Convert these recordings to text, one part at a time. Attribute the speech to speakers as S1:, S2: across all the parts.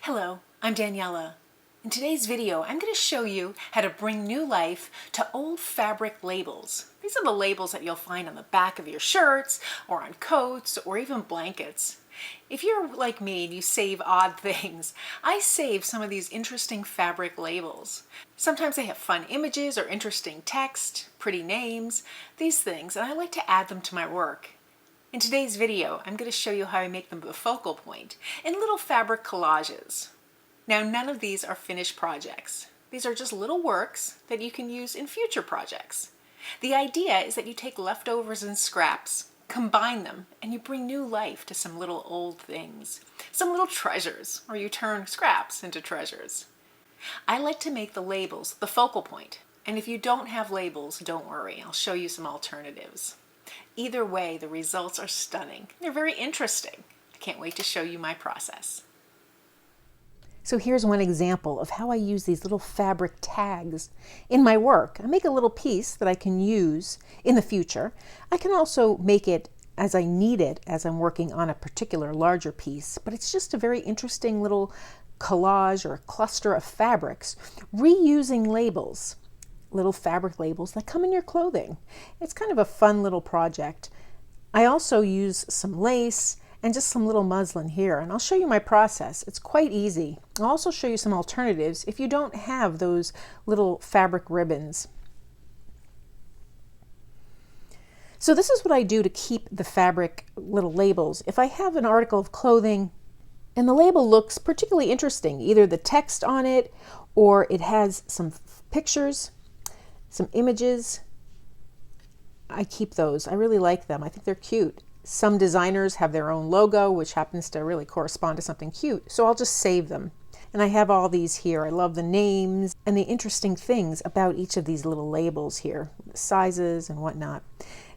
S1: Hello, I'm Daniela. In today's video, I'm going to show you how to bring new life to old fabric labels. These are the labels that you'll find on the back of your shirts or on coats or even blankets. If you're like me and you save odd things, I save some of these interesting fabric labels. Sometimes they have fun images or interesting text, pretty names, these things, and I like to add them to my work. In today's video, I'm going to show you how I make them the focal point in little fabric collages. Now, none of these are finished projects. These are just little works that you can use in future projects. The idea is that you take leftovers and scraps, combine them, and you bring new life to some little old things, some little treasures, or you turn scraps into treasures. I like to make the labels the focal point, and if you don't have labels, don't worry, I'll show you some alternatives. Either way, the results are stunning. They're very interesting. I can't wait to show you my process. So here's one example of how I use these little fabric tags in my work. I make a little piece that I can use in the future. I can also make it as I need it as I'm working on a particular larger piece, but it's just a very interesting little collage or a cluster of fabrics, reusing labels. Little fabric labels that come in your clothing. It's kind of a fun little project. I also use some lace and just some little muslin here, and I'll show you my process. It's quite easy. I'll also show you some alternatives if you don't have those little fabric ribbons. So this is what I do to keep the fabric little labels. If I have an article of clothing and the label looks particularly interesting, either the text on it or it has some pictures, some images, I keep those. I really like them. I think they're cute. Some designers have their own logo, which happens to really correspond to something cute. So I'll just save them. And I have all these here. I love the names and the interesting things about each of these little labels here, sizes and whatnot.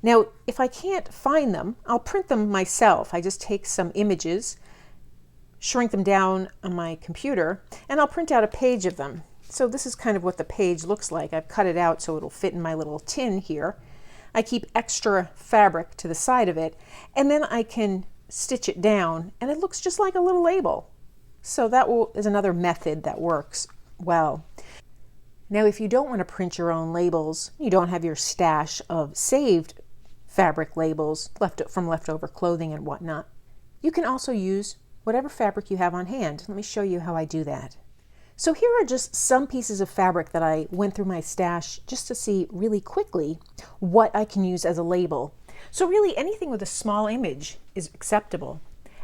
S1: Now, if I can't find them, I'll print them myself. I just take some images, shrink them down on my computer, and I'll print out a page of them. So this is kind of what the page looks like. I've cut it out so it'll fit in my little tin here. I keep extra fabric to the side of it, and then I can stitch it down, and it looks just like a little label. So that is another method that works well. Now, if you don't want to print your own labels, you don't have your stash of saved fabric labels from leftover clothing and whatnot, you can also use whatever fabric you have on hand. Let me show you how I do that. So here are just some pieces of fabric that I went through my stash just to see really quickly what I can use as a label. So really anything with a small image is acceptable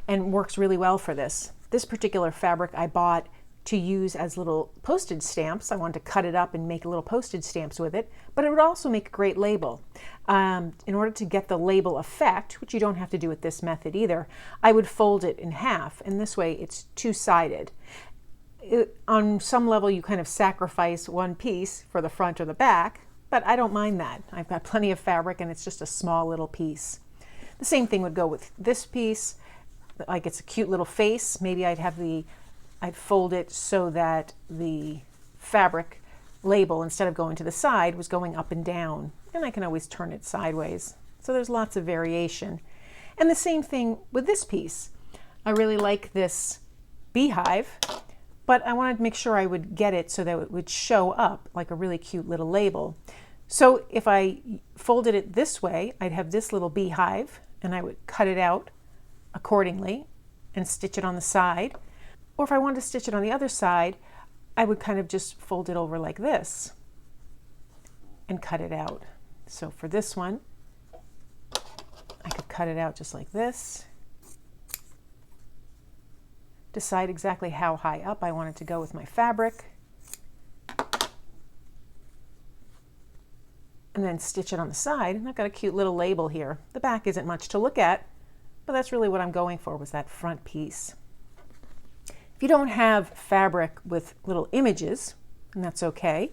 S1: and works really well for this. This particular fabric I bought to use as little postage stamps. I wanted to cut it up and make little postage stamps with it, but it would also make a great label. In order to get the label effect, which you don't have to do with this method either, I would fold it in half, and this way it's two-sided. On some level you kind of sacrifice one piece for the front or the back, but I don't mind that. I've got plenty of fabric and it's just a small little piece. The same thing would go with this piece. Like it's a cute little face. Maybe I'd fold it so that the fabric label, instead of going to the side, was going up and down, and I can always turn it sideways. So there's lots of variation. And the same thing with this piece. I really like this beehive, but I wanted to make sure I would get it so that it would show up like a really cute little label. So if I folded it this way, I'd have this little beehive, and I would cut it out accordingly and stitch it on the side. Or if I wanted to stitch it on the other side, I would kind of just fold it over like this and cut it out. So for this one, I could cut it out just like this. Decide exactly how high up I wanted to go with my fabric, and then stitch it on the side. And I've got a cute little label here. The back isn't much to look at, but that's really what I'm going for, was that front piece. If you don't have fabric with little images, and that's okay,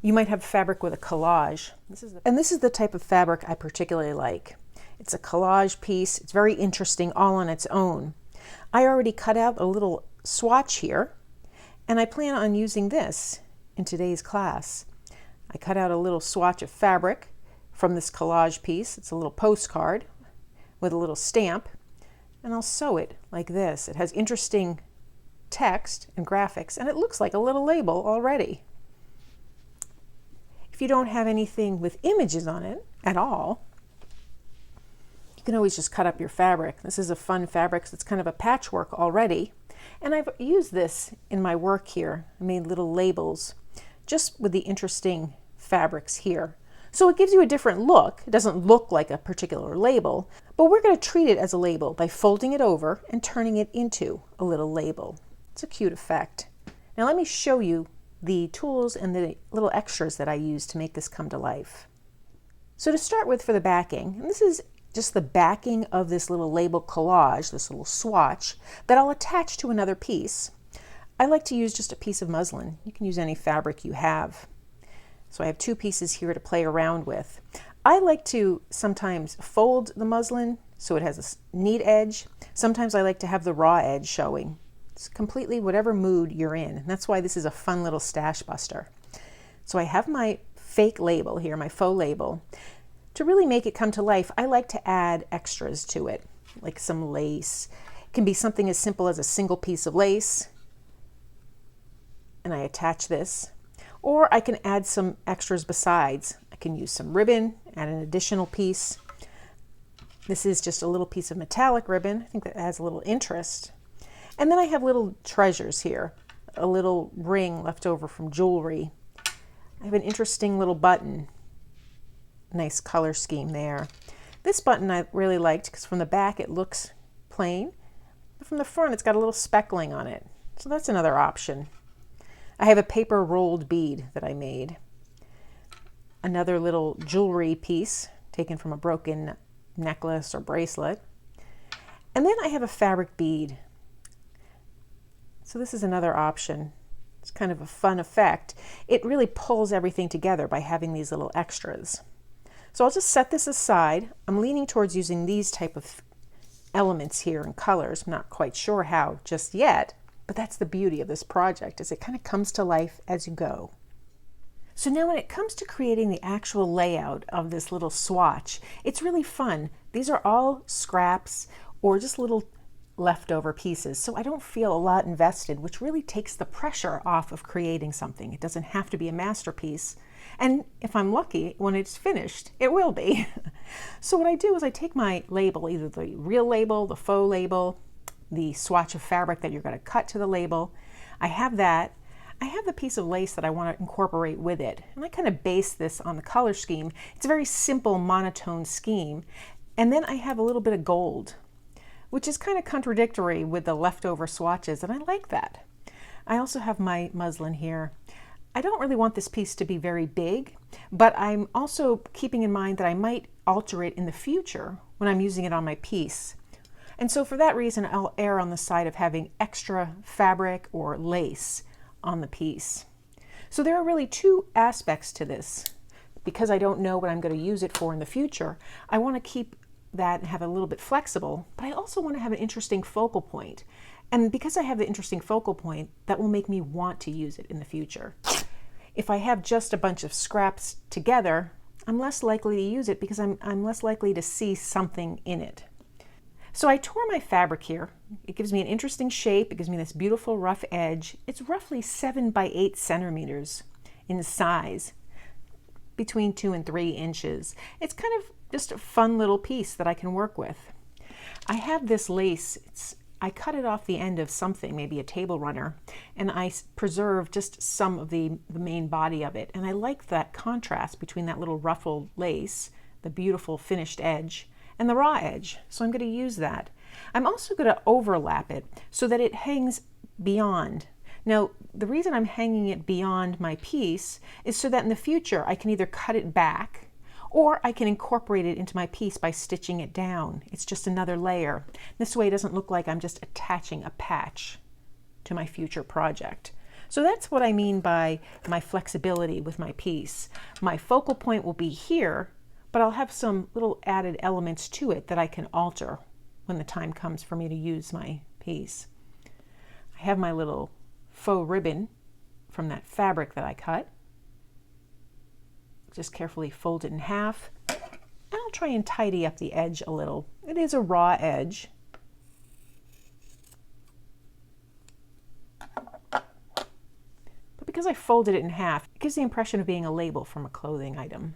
S1: you might have fabric with a collage. This is the type of fabric I particularly like. It's a collage piece. It's very interesting all on its own. I already cut out a little swatch here, and I plan on using this in today's class. I cut out a little swatch of fabric from this collage piece. It's a little postcard with a little stamp, and I'll sew it like this. It has interesting text and graphics, and it looks like a little label already. If you don't have anything with images on it at all, you can always just cut up your fabric. This is a fun fabric, so it's kind of a patchwork already. And I've used this in my work here. I made little labels just with the interesting fabrics here. So it gives you a different look. It doesn't look like a particular label, but we're going to treat it as a label by folding it over and turning it into a little label. It's a cute effect. Now let me show you the tools and the little extras that I use to make this come to life. So to start with, for the backing, and this is just the backing of this little label collage, this little swatch that I'll attach to another piece. I like to use just a piece of muslin. You can use any fabric you have. So I have two pieces here to play around with. I like to sometimes fold the muslin so it has a neat edge. Sometimes I like to have the raw edge showing. It's completely whatever mood you're in. That's why this is a fun little stash buster. So I have my fake label here, my faux label. To really make it come to life, I like to add extras to it, like some lace. It can be something as simple as a single piece of lace, and I attach this. Or I can add some extras besides. I can use some ribbon, add an additional piece. This is just a little piece of metallic ribbon. I think that adds a little interest. And then I have little treasures here, a little ring left over from jewelry. I have an interesting little button. Nice color scheme there. This button I really liked because from the back it looks plain, but from the front it's got a little speckling on it. So that's another option. I have a paper rolled bead that I made. Another little jewelry piece taken from a broken necklace or bracelet. And then I have a fabric bead. So this is another option. It's kind of a fun effect. It really pulls everything together by having these little extras. So I'll just set this aside. I'm leaning towards using these type of elements here in colors. I'm not quite sure how just yet, but that's the beauty of this project, is it kind of comes to life as you go. So now when it comes to creating the actual layout of this little swatch, it's really fun. These are all scraps or just little leftover pieces, so I don't feel a lot invested, which really takes the pressure off of creating something. It doesn't have to be a masterpiece. And if I'm lucky, when it's finished, it will be. So what I do is I take my label, either the real label, the faux label, the swatch of fabric that you're going to cut to the label. I have that. I have the piece of lace that I want to incorporate with it. And I kind of base this on the color scheme. It's a very simple monotone scheme. And then I have a little bit of gold, which is kind of contradictory with the leftover swatches, and I like that. I also have my muslin here. I don't really want this piece to be very big, but I'm also keeping in mind that I might alter it in the future when I'm using it on my piece. And so for that reason, I'll err on the side of having extra fabric or lace on the piece. So there are really two aspects to this. Because I don't know what I'm going to use it for in the future, I want to keep that and have it a little bit flexible, but I also want to have an interesting focal point. And because I have the interesting focal point, that will make me want to use it in the future. If I have just a bunch of scraps together, I'm less likely to use it because I'm less likely to see something in it. So I tore my fabric here. It gives me an interesting shape. It gives me this beautiful rough edge. It's roughly 7 by 8 centimeters in size, between 2 and 3 inches. It's kind of just a fun little piece that I can work with. I have this lace. I cut it off the end of something, maybe a table runner, and I preserve just some of the main body of it. And I like that contrast between that little ruffled lace, the beautiful finished edge, and the raw edge. So I'm going to use that. I'm also going to overlap it so that it hangs beyond. Now, the reason I'm hanging it beyond my piece is so that in the future I can either cut it back or I can incorporate it into my piece by stitching it down. It's just another layer. This way it doesn't look like I'm just attaching a patch to my future project. So that's what I mean by my flexibility with my piece. My focal point will be here, but I'll have some little added elements to it that I can alter when the time comes for me to use my piece. I have my little faux ribbon from that fabric that I cut. Just carefully fold it in half, and I'll try and tidy up the edge a little. It is a raw edge. I folded it in half, it gives the impression of being a label from a clothing item.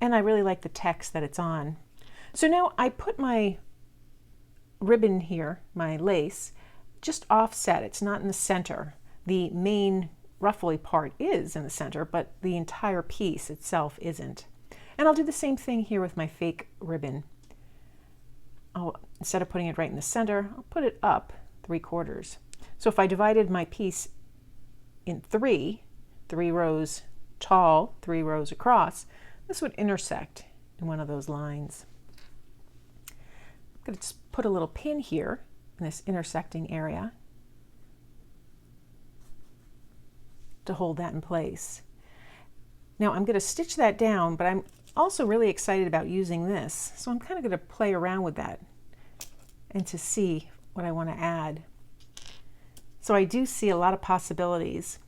S1: And I really like the text that it's on. So now I put my ribbon here, my lace, just offset. It's not in the center. The main ruffly part is in the center, but the entire piece itself isn't. And I'll do the same thing here with my fake ribbon. Instead of putting it right in the center, I'll put it up 3/4. So if I divided my piece in three rows tall, 3 rows across, this would intersect in one of those lines. I'm going to just put a little pin here in this intersecting area to hold that in place. Now I'm going to stitch that down, but I'm also really excited about using this. So I'm kind of going to play around with that and to see what I want to add. So I do see a lot of possibilities.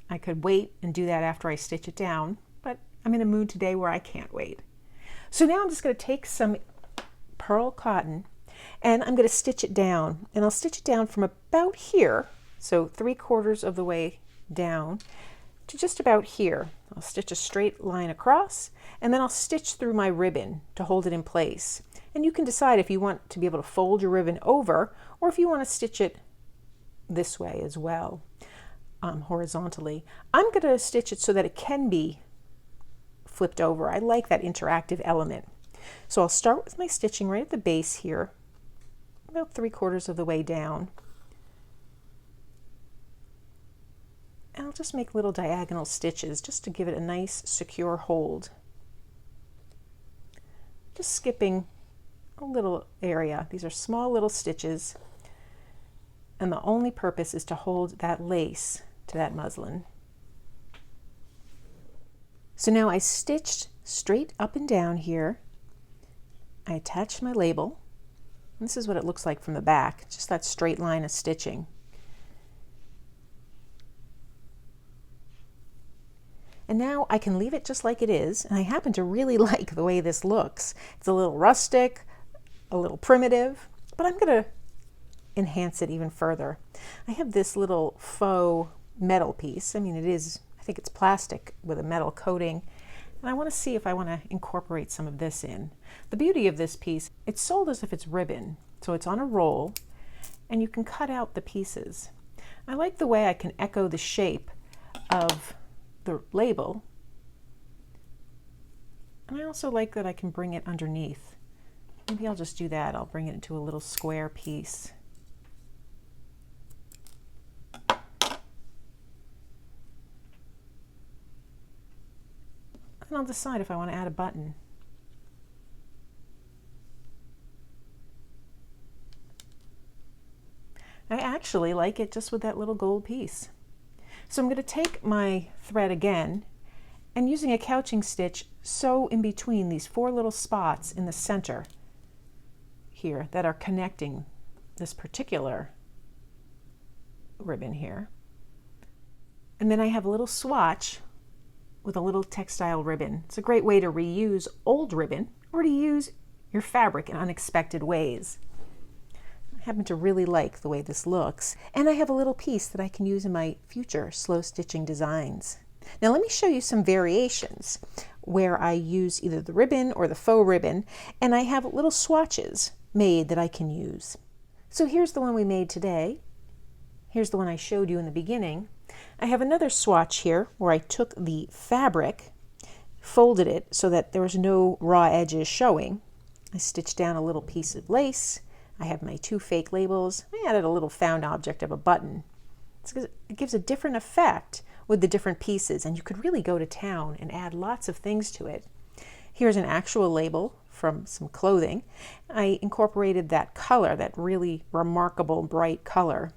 S1: I could wait and do that after I stitch it down, but I'm in a mood today where I can't wait. So now I'm just going to take some pearl cotton and I'm going to stitch it down, and I'll stitch it down from about here, so 3/4 of the way down to just about here. I'll stitch a straight line across, and then I'll stitch through my ribbon to hold it in place. And you can decide if you want to be able to fold your ribbon over, or if you want to stitch it this way as well, horizontally. I'm going to stitch it so that it can be flipped over. I like that interactive element. So I'll start with my stitching right at the base here, about 3/4 of the way down. And I'll just make little diagonal stitches just to give it a nice secure hold. Just skipping a little area. These are small little stitches, and the only purpose is to hold that lace to that muslin. So now I stitched straight up and down here. I attached my label. This is what it looks like from the back, just that straight line of stitching. And now I can leave it just like it is, and I happen to really like the way this looks. It's a little rustic, a little primitive, but I'm going to enhance it even further. I have this little faux metal piece. I mean, I think it's plastic with a metal coating, and I want to see if I want to incorporate some of this in. The beauty of this piece, it's sold as if it's ribbon, so it's on a roll, and you can cut out the pieces. I like the way I can echo the shape of the label, and I also like that I can bring it underneath. Maybe I'll just do that. I'll bring it into a little square piece. And I'll decide if I want to add a button. I actually like it just with that little gold piece. So I'm going to take my thread again, and using a couching stitch, sew in between these 4 little spots in the center here that are connecting this particular ribbon here. And then I have a little swatch with a little textile ribbon. It's a great way to reuse old ribbon or to use your fabric in unexpected ways. I happen to really like the way this looks, and I have a little piece that I can use in my future slow stitching designs. Now let me show you some variations where I use either the ribbon or the faux ribbon, and I have little swatches made that I can use. So here's the one we made today. Here's the one I showed you in the beginning. I have another swatch here where I took the fabric, folded it so that there was no raw edges showing. I stitched down a little piece of lace. I have my 2 fake labels. I added a little found object of a button. It gives a different effect with the different pieces, and you could really go to town and add lots of things to it. Here's an actual label from some clothing. I incorporated that color, that really remarkable bright color.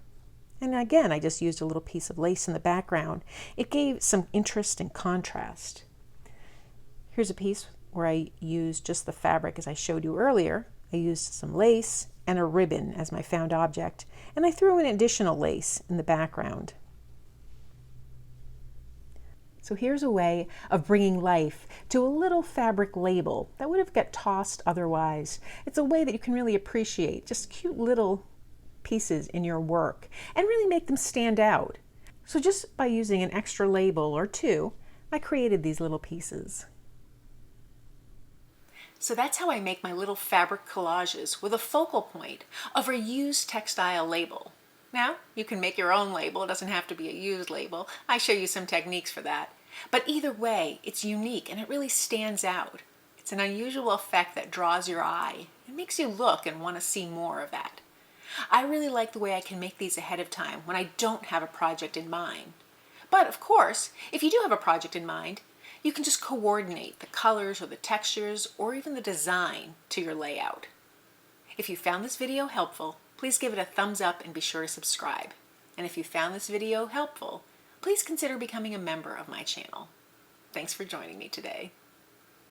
S1: And again, I just used a little piece of lace in the background. It gave some interest and contrast. Here's a piece where I used just the fabric as I showed you earlier. I used some lace and a ribbon as my found object, and I threw in additional lace in the background. So here's a way of bringing life to a little fabric label that would have got tossed otherwise. It's a way that you can really appreciate just cute little pieces in your work and really make them stand out. So just by using an extra label or two, I created these little pieces. So that's how I make my little fabric collages with a focal point of a used textile label. Now, you can make your own label. It doesn't have to be a used label. I show you some techniques for that. But either way, it's unique and it really stands out. It's an unusual effect that draws your eye. It makes you look and want to see more of that. I really like the way I can make these ahead of time when I don't have a project in mind. But of course, if you do have a project in mind, you can just coordinate the colors or the textures or even the design to your layout. If you found this video helpful, please give it a thumbs up and be sure to subscribe. And if you found this video helpful, please consider becoming a member of my channel. Thanks for joining me today.